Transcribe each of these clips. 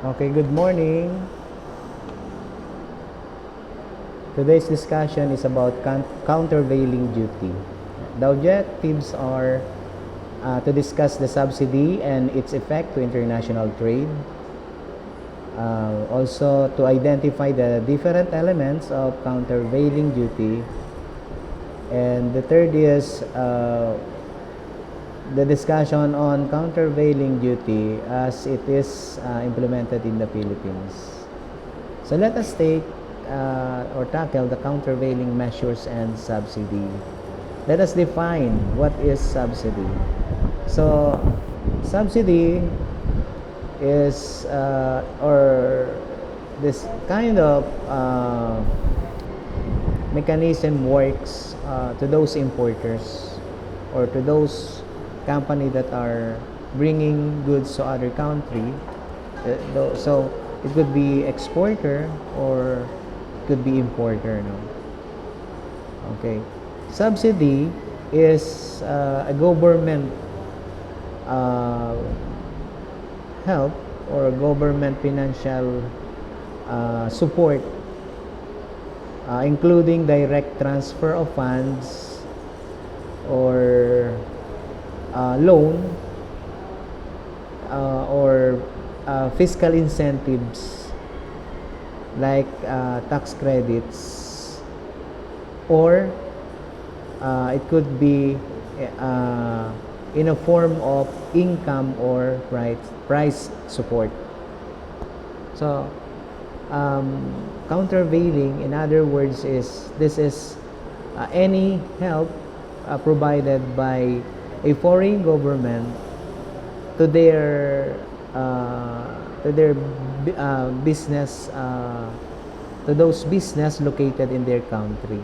Okay, good morning. Today's discussion is about countervailing duty. The objectives are to discuss the subsidy and its effect to international trade. Also, to identify the different elements of countervailing duty. And the third is the discussion on countervailing duty as it is implemented in the Philippines. So let us take or tackle the countervailing measures and subsidy. Let us define what is subsidy. So subsidy is or this kind of mechanism works to those importers or to those company that are bringing goods to other country. So it could be exporter or it could be importer, no? Okay. Subsidy is a government help or government financial support, including direct transfer of funds or loan or fiscal incentives like tax credits, or it could be in a form of income or price support. So countervailing, in other words, is this is any help provided by a foreign government to their business, to those business located in their country.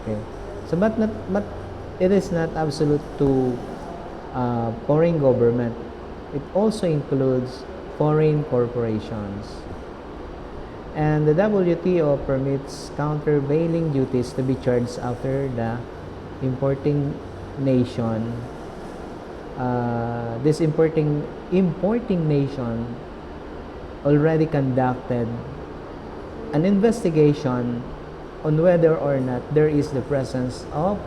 Okay. So but it is not absolute to foreign government. It also includes foreign corporations. And the WTO permits countervailing duties to be charged after the importing nation. This importing nation already conducted an investigation on whether or not there is the presence of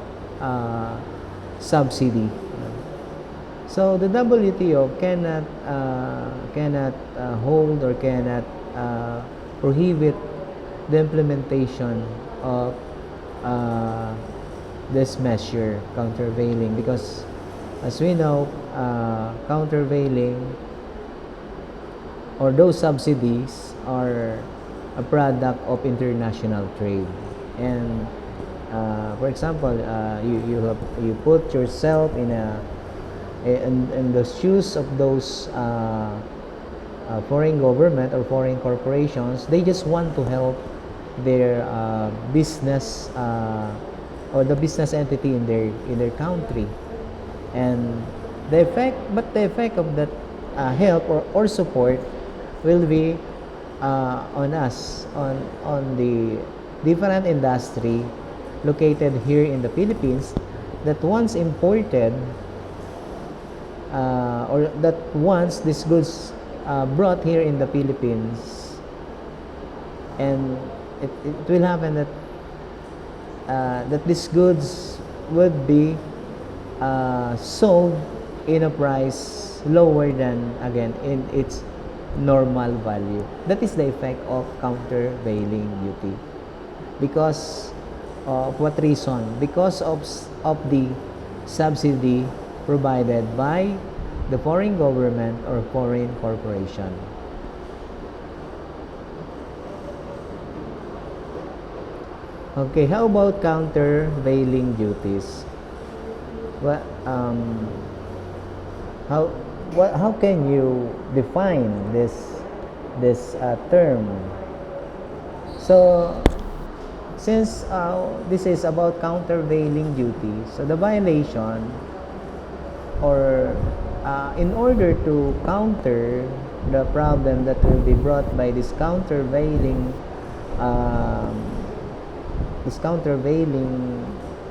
subsidy. So the WTO cannot hold or cannot prohibit the implementation of this measure, countervailing, because as we know, countervailing or those subsidies are a product of international trade. And for example, you put yourself in the shoes of those foreign government or foreign corporations. They just want to help their business or the business entity in their country, and the effect of that help or support will be on us, on the different industry located here in the Philippines that once imported or that once these goods brought here in the Philippines, and it will happen that that these goods would be sold in a price lower than, again, in its normal value. That is the effect of countervailing duty. Because of what reason? Because of the subsidy provided by the foreign government or foreign corporation. Okay, how about countervailing duties? What how can you define this term? So since this is about countervailing duty, so the violation, or in order to counter the problem that will be brought by this countervailing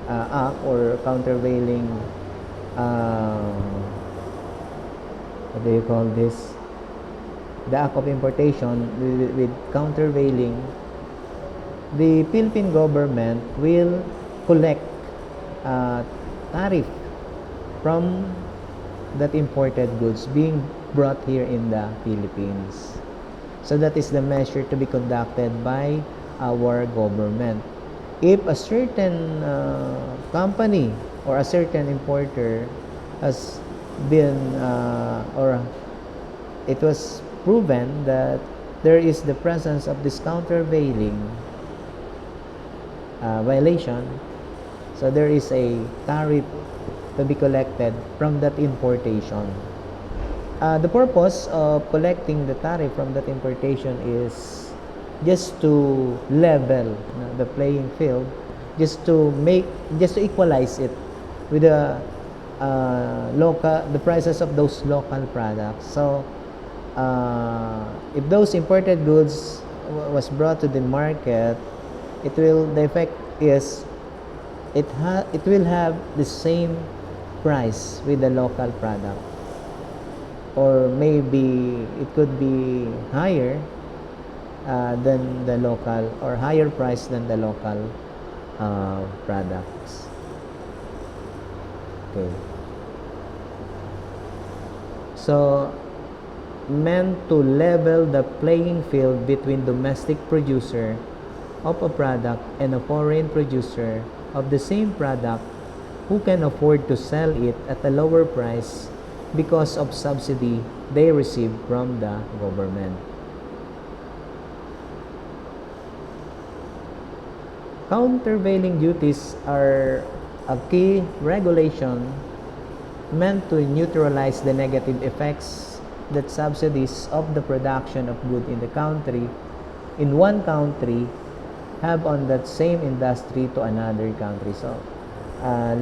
act or countervailing what do you call this, the act of importation with countervailing, the Philippine government will collect tariff from that imported goods being brought here in the Philippines. So that is the measure to be conducted by our government. If a certain company or a certain importer has been or it was proven that there is the presence of this countervailing violation, so there is a tariff to be collected from that importation. The purpose of collecting the tariff from that importation is just to level the playing field, just to equalize it with the prices of those local products. So if those imported goods was brought to the market, the effect is it will have the same price with the local product, or maybe it could be higher than the local, or higher price than the local products. Okay, so meant to level the playing field between domestic producer of a product and a foreign producer of the same product who can afford to sell it at a lower price because of subsidy they receive from the government. Countervailing duties are a key regulation meant to neutralize the negative effects that subsidies of the production of goods in one country have on that same industry to another country. So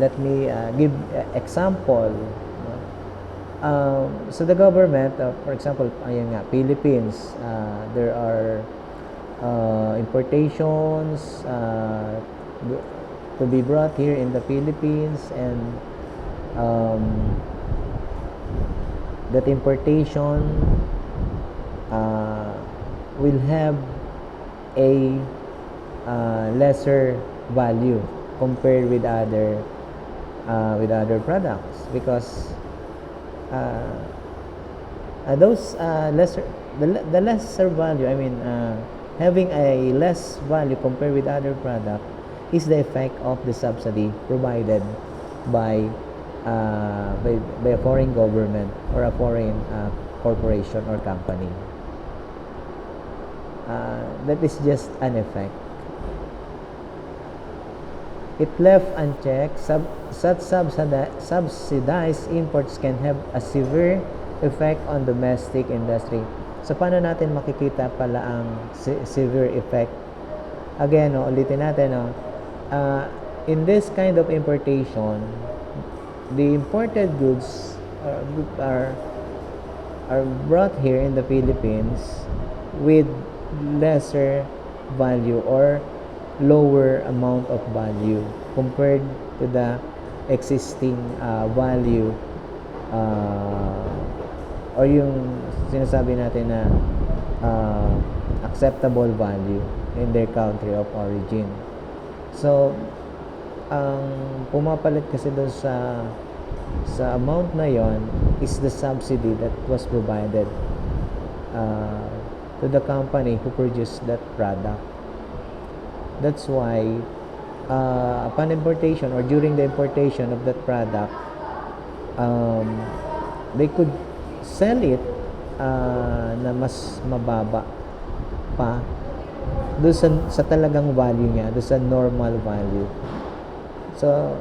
let me give example. So the government, for example, Philippines, there are importations to be brought here in the Philippines, and that importation will have a lesser value compared with other products, because those the lesser value, having a less value compared with other product, is the effect of the subsidy provided by a foreign government or a foreign corporation or company. That is just an effect. If left unchecked, such subsidized imports can have a severe effect on domestic industry. So, paano natin makikita pala ang severe effect? Again, ulitin natin, in this kind of importation, the imported goods are brought here in the Philippines with lesser value or lower amount of value compared to the existing value, or yung sinasabi natin na acceptable value in their country of origin. So ang pumapalit kasi doon sa amount na yon is the subsidy that was provided to the company who produced that product. That's why upon importation or during the importation of that product, they could sell it na mas mababa pa doon sa talagang value niya, doon sa normal value. So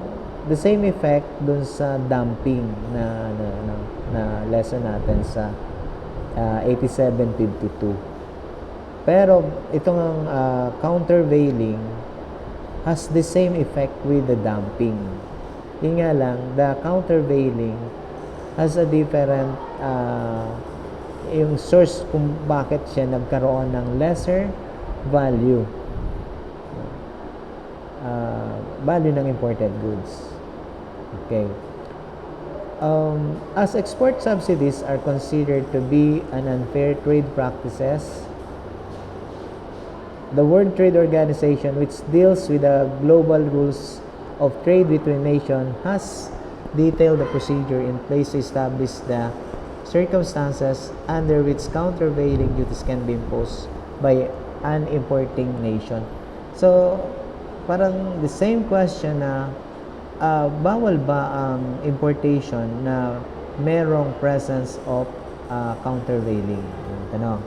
the same effect doon sa dumping na lesson natin sa 8752. Pero itong countervailing has the same effect with the dumping. Yun nga lang, the countervailing has a different yung source kung bakit siya nagkaroon ng lesser value value ng imported goods. Okay. As export subsidies are considered to be an unfair trade practices, the World Trade Organization, which deals with the global rules of trade between nations, has detailed the procedure in place to establish the circumstances under which countervailing duties can be imposed by an importing nation. So, parang the same question na bawal ba ang importation na merong presence of countervailing? Yung tanong.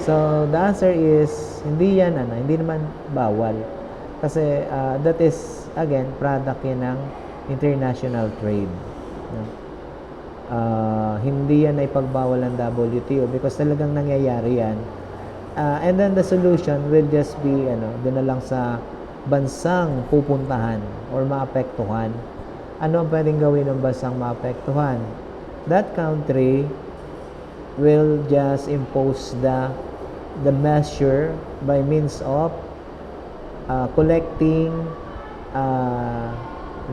So, the answer is hindi yan, hindi naman bawal. Kasi that is, again, product yan ng international trade. No? Hindi yan ay pagbawal ng WTO because talagang nangyayari yan. And then the solution will just be, doon na lang sa bansang pupuntahan or maapektuhan. Ano ang pwedeng gawin ng bansang maapektuhan? That country will just impose the measure by means of collecting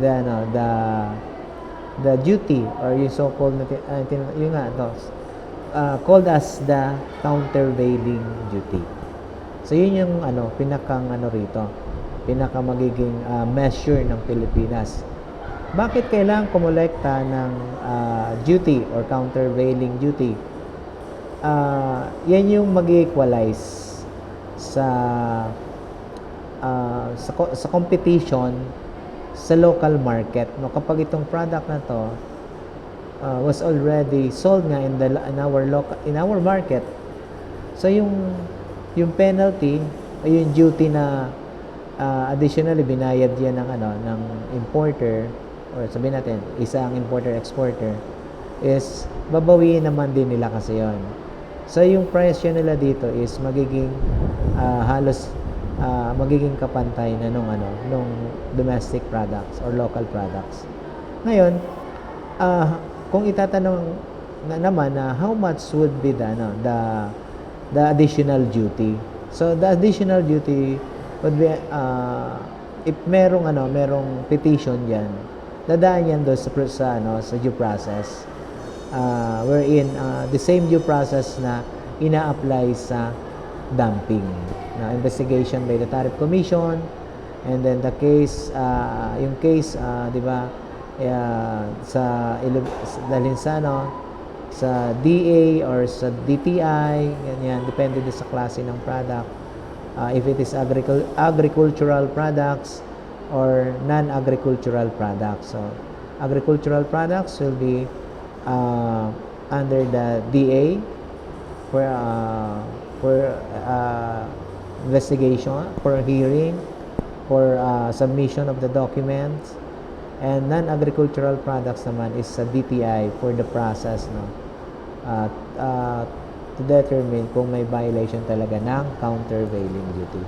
the duty or yung so-called yung nga to, called as the countervailing duty. So yun yung pinakang rito, pinaka magiging measure ng Pilipinas. Bakit kailangan kumolekta ng duty or countervailing duty? Yan yung mag-equalize sa competition sa local market. No, kapag itong product na to was already sold nga in our market, so yung penalty o yung duty na additionally binayad yan ng importer, or sabihin natin isang importer exporter, is babawiin naman din nila kasi yon. So yung presyo nila dito is magiging halos magiging kapantay na nung domestic products or local products. Ngayon, kung itatanong naman na how much would be the additional duty. So the additional duty would be if merong petition diyan, dadaan yan doon sa due process. Wherein the same due process na ina-apply sa dumping. Investigation by the Tariff Commission, and then the case, yung case, di ba, dalhin sa DA or sa DTI, ganyan, depende din sa klase ng product. If it is agricultural products or non-agricultural products. So, agricultural products will be under the DA for investigation, for hearing, for submission of the documents, and non-agricultural products naman is sa DTI for the process to determine kung may violation talaga ng countervailing duty.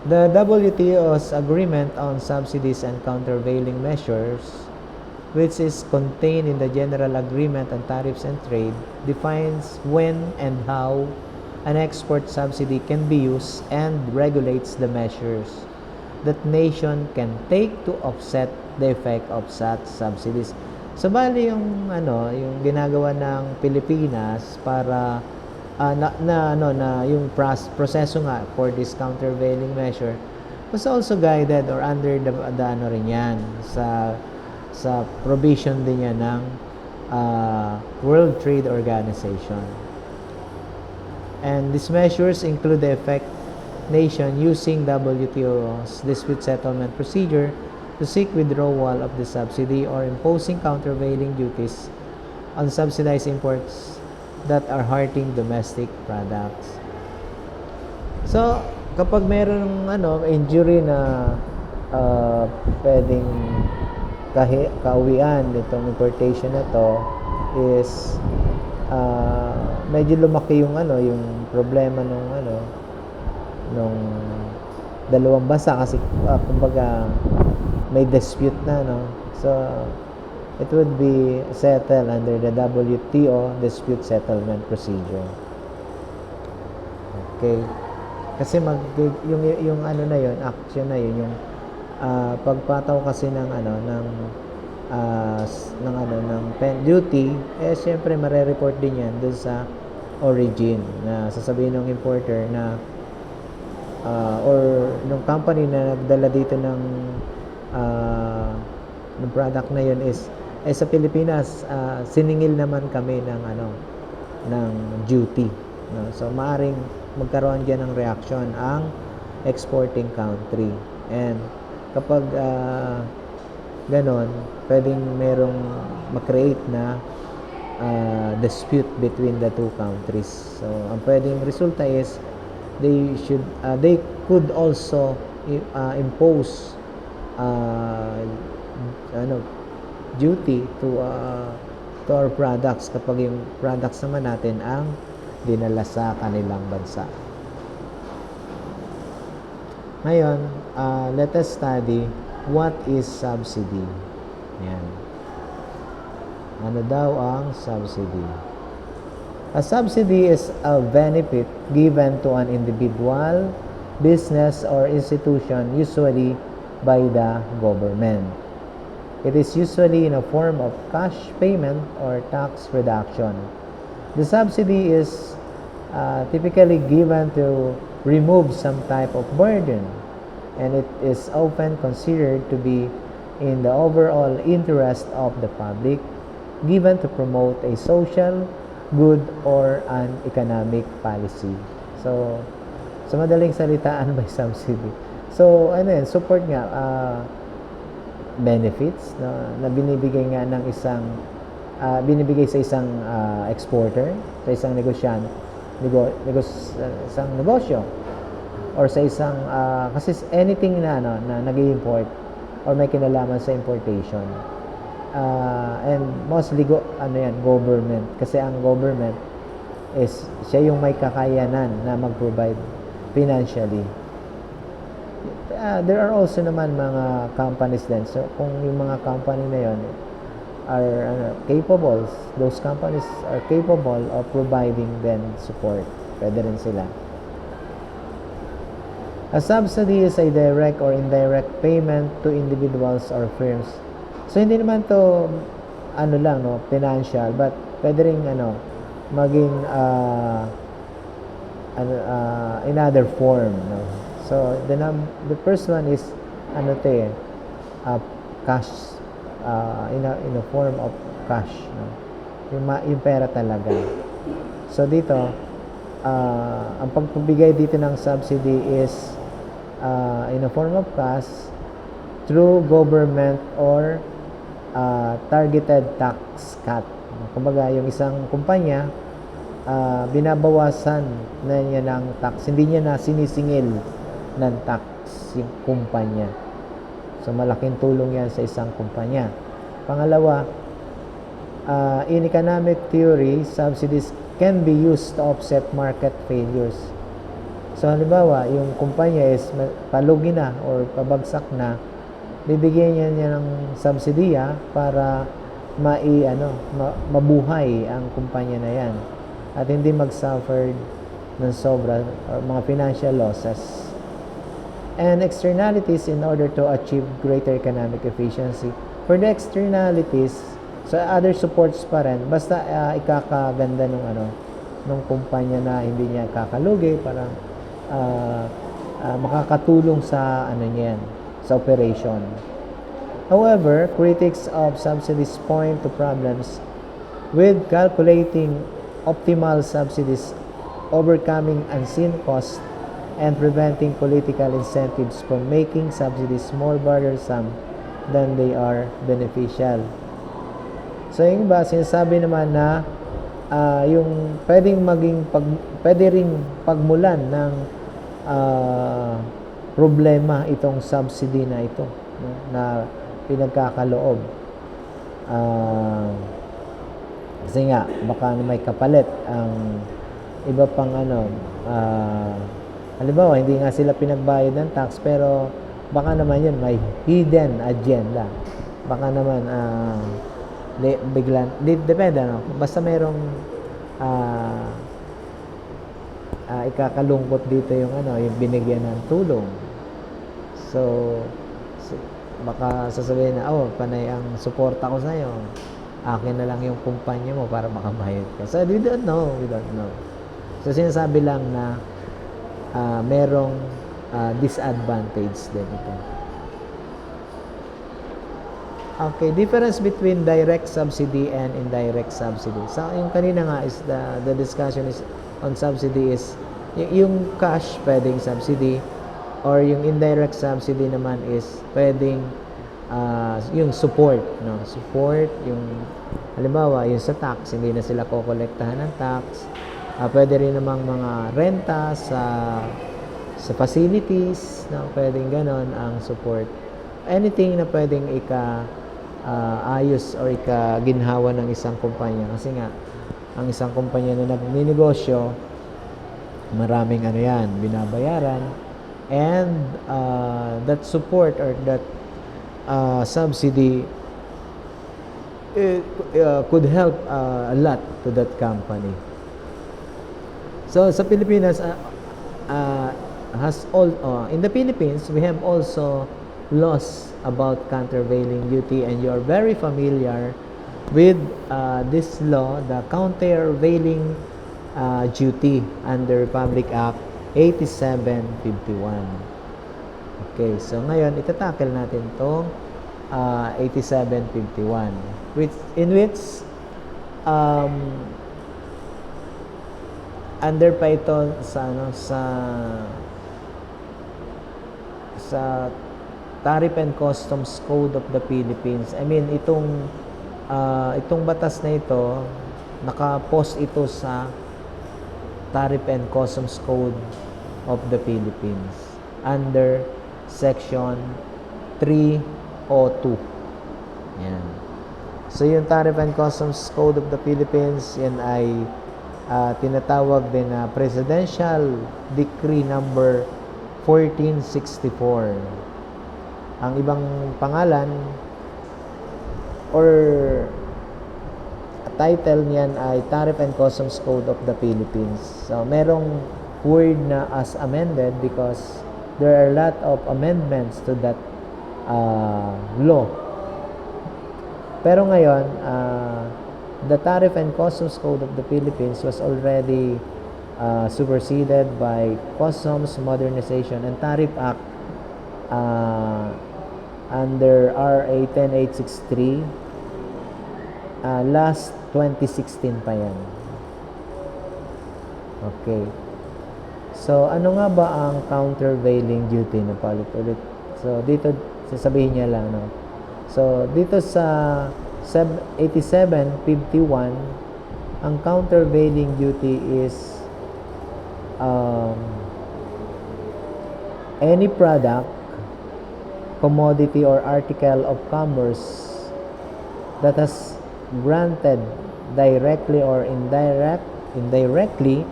The WTO's agreement on subsidies and countervailing measures, which is contained in the General Agreement on Tariffs and Trade, defines when and how an export subsidy can be used and regulates the measures that nation can take to offset the effect of such subsidies. So bali yung ginagawa ng Pilipinas para yung proseso nga for this countervailing measure was also guided or under the rin yan sa provision din yan ng World Trade Organization. And these measures include the effect nation using WTO's dispute settlement procedure to seek withdrawal of the subsidy or imposing countervailing duties on subsidized imports that are hurting domestic products. So, kapag meron injury na pwedeng kauwian nitong importation na to is medyo lumaki yung problema nung dalawang bansa kasi kumbaga may dispute na so it would be settled under the WTO dispute settlement procedure. Okay, kasi yung action na yun yung pagpataw kasi ng ng duty, syempre mare-report din yan dun sa origin, na sasabihin ng importer na or ng company na nagdala dito ng product na yun is sa Pilipinas, siningil naman kami ng duty, no? So maaring magkaroon diyan ng reaction ang exporting country, and kapag ganon, pwedeng merong ma-create na dispute between the two countries. So ang pwedeng resulta is they could also impose duty to our products kapag yung products naman natin ang dinala sa kanilang bansa. Ngayon, let us study what is subsidy. Yan. Ano daw ang subsidy? A subsidy is a benefit given to an individual, business, or institution, usually by the government. It is usually in a form of cash payment or tax reduction. The subsidy is typically given to remove some type of burden, and it is often considered to be in the overall interest of the public, given to promote a social good or an economic policy. So, sa madaling salita, ano ba yung subsidy? So, support nga, benefits na binibigay nga ng binibigay sa isang exporter, sa isang isang negosyo, or sa isang kasi anything na nag-i-import or may kinalaman sa importation, and mostly government, kasi ang government is siya yung may kakayanan na mag-provide financially. There are also naman mga companies din. So kung yung mga company na yon are capable, those companies are capable of providing then support, pwede rin sila. A subsidy is a direct or indirect payment to individuals or firms. So hindi naman to financial, but pwede rin maging in other form, no? So the first one is cash, in a form of cash, no? Yung pera talaga. So dito ang pagpabigay dito ng subsidy is in a form of cash through government or targeted tax cut. Kumbaga yung isang kumpanya, binabawasan na niya ng tax, hindi niya na sinisingil ng tax yung kumpanya. So malaking tulong yan sa isang kumpanya. Pangalawa, in economic theory, subsidies can be used to offset market failures. So halimbawa, yung kumpanya is palugi na or pabagsak na, bibigyan niya ng subsidiya para mabuhay ang kumpanya na yan at hindi mag-suffer ng sobra or mga financial losses. And externalities in order to achieve greater economic efficiency. For the externalities, so other supports pa rin, basta ikakaganda nung kumpanya na hindi niya kakalugi, parang makakatulong sa sa operation. However, critics of subsidies point to problems with calculating optimal subsidies, overcoming unseen costs, and preventing political incentives from making subsidies more burdensome than they are beneficial. So yung iba, sinasabi naman na yung pwede ring pagmulan ng problema itong subsidy na ito, no, na pinagkakaloob. Kasi nga, baka may kapalit ang iba pang halimbawa, hindi nga sila pinagbayad ng tax, pero baka naman yun may hidden agenda. Baka naman biglan, depende, basta merong ikakalungkot dito yung yung binigyan ng tulong. So baka sasabihin na, oh, panay ang suporta ko sa'yo. Akin na lang yung kumpanya mo para makabayad ka. So, we don't know. So, sinasabi lang na merong disadvantage din ito. Okay, difference between direct subsidy and indirect subsidy. So, yung kanina nga is the discussion is on subsidy is yung cash pwedeng subsidy, or yung indirect subsidy naman is pwedeng yung support, no? Support, yung halimbawa, yung sa tax, hindi na sila kokolektahan ng tax. Pwede rin namang mga renta sa facilities, no? Pwedeng ganon ang support. Anything na pwedeng ayos or ikaginhawa ng isang kumpanya, kasi nga ang isang kumpanya na nagninegosyo, maraming binabayaran, and that support or that subsidy could help a lot to that company. So sa Pilipinas in the Philippines, we have also laws about countervailing duty, and you are very familiar with this law, the countervailing duty under Republic Act 8751. Okay, so ngayon itatackle natin tong 8751, in which under pa ito sa Tariff and Customs Code of the Philippines. I mean, itong batas na ito, naka-post ito sa Tariff and Customs Code of the Philippines under Section 302. Yan. So, yung Tariff and Customs Code of the Philippines, yan ay tinatawag din na Presidential Decree number 1464. Ang ibang pangalan or title niyan ay Tariff and Customs Code of the Philippines. So, merong word na as amended because there are a lot of amendments to that law. Pero ngayon, the Tariff and Customs Code of the Philippines was already superseded by Customs Modernization and Tariff Act under RA 10863 last 2016 pa yan. Okay. So, ano nga ba ang countervailing duty na paulit-ulit? So, dito sasabihin niya lang, no? So, dito sa 8751, ang countervailing duty is any product, commodity, or article of commerce that has granted directly or indirectly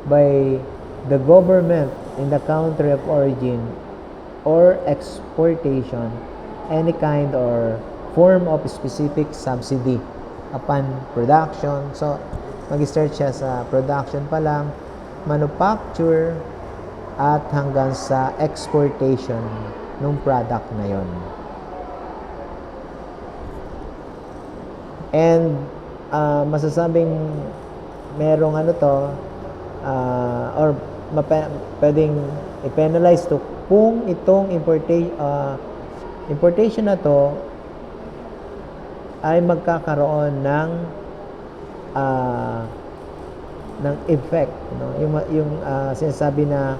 by the government in the country of origin or exportation any kind or form of specific subsidy upon production. So, mag-start siya sa production pa lang, manufacture, at hanggang sa exportation ng product na yon. And masasabing merong or pwedeng i-penalize to kung itong importation na to ay magkakaroon ng effect, no? Yung sinasabi na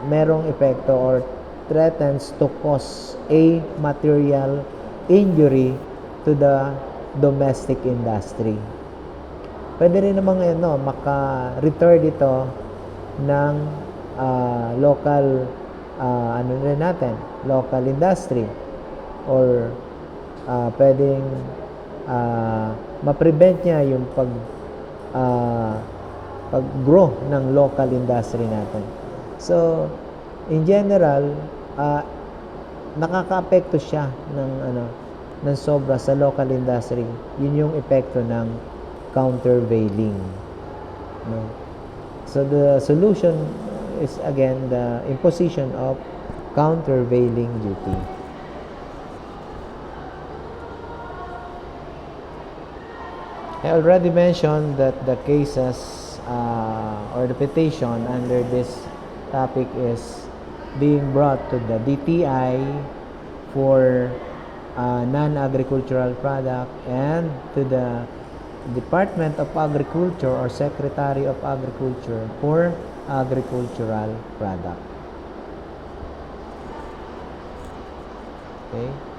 merong epekto or threatens to cause a material injury to the domestic industry. Pwede rin namang maka-refer dito ng local local industry, or pwedeng ma-prevent niya yung pag-grow ng local industry natin. So, in general, nakaka-apekto siya ng sobra sa local industry. Yun yung epekto ng countervailing. No? So, the solution is again the imposition of countervailing duty. I already mentioned that the cases or the petition under this topic is being brought to the DTI for non-agricultural product and to the Department of Agriculture or Secretary of Agriculture for agricultural product. Okay?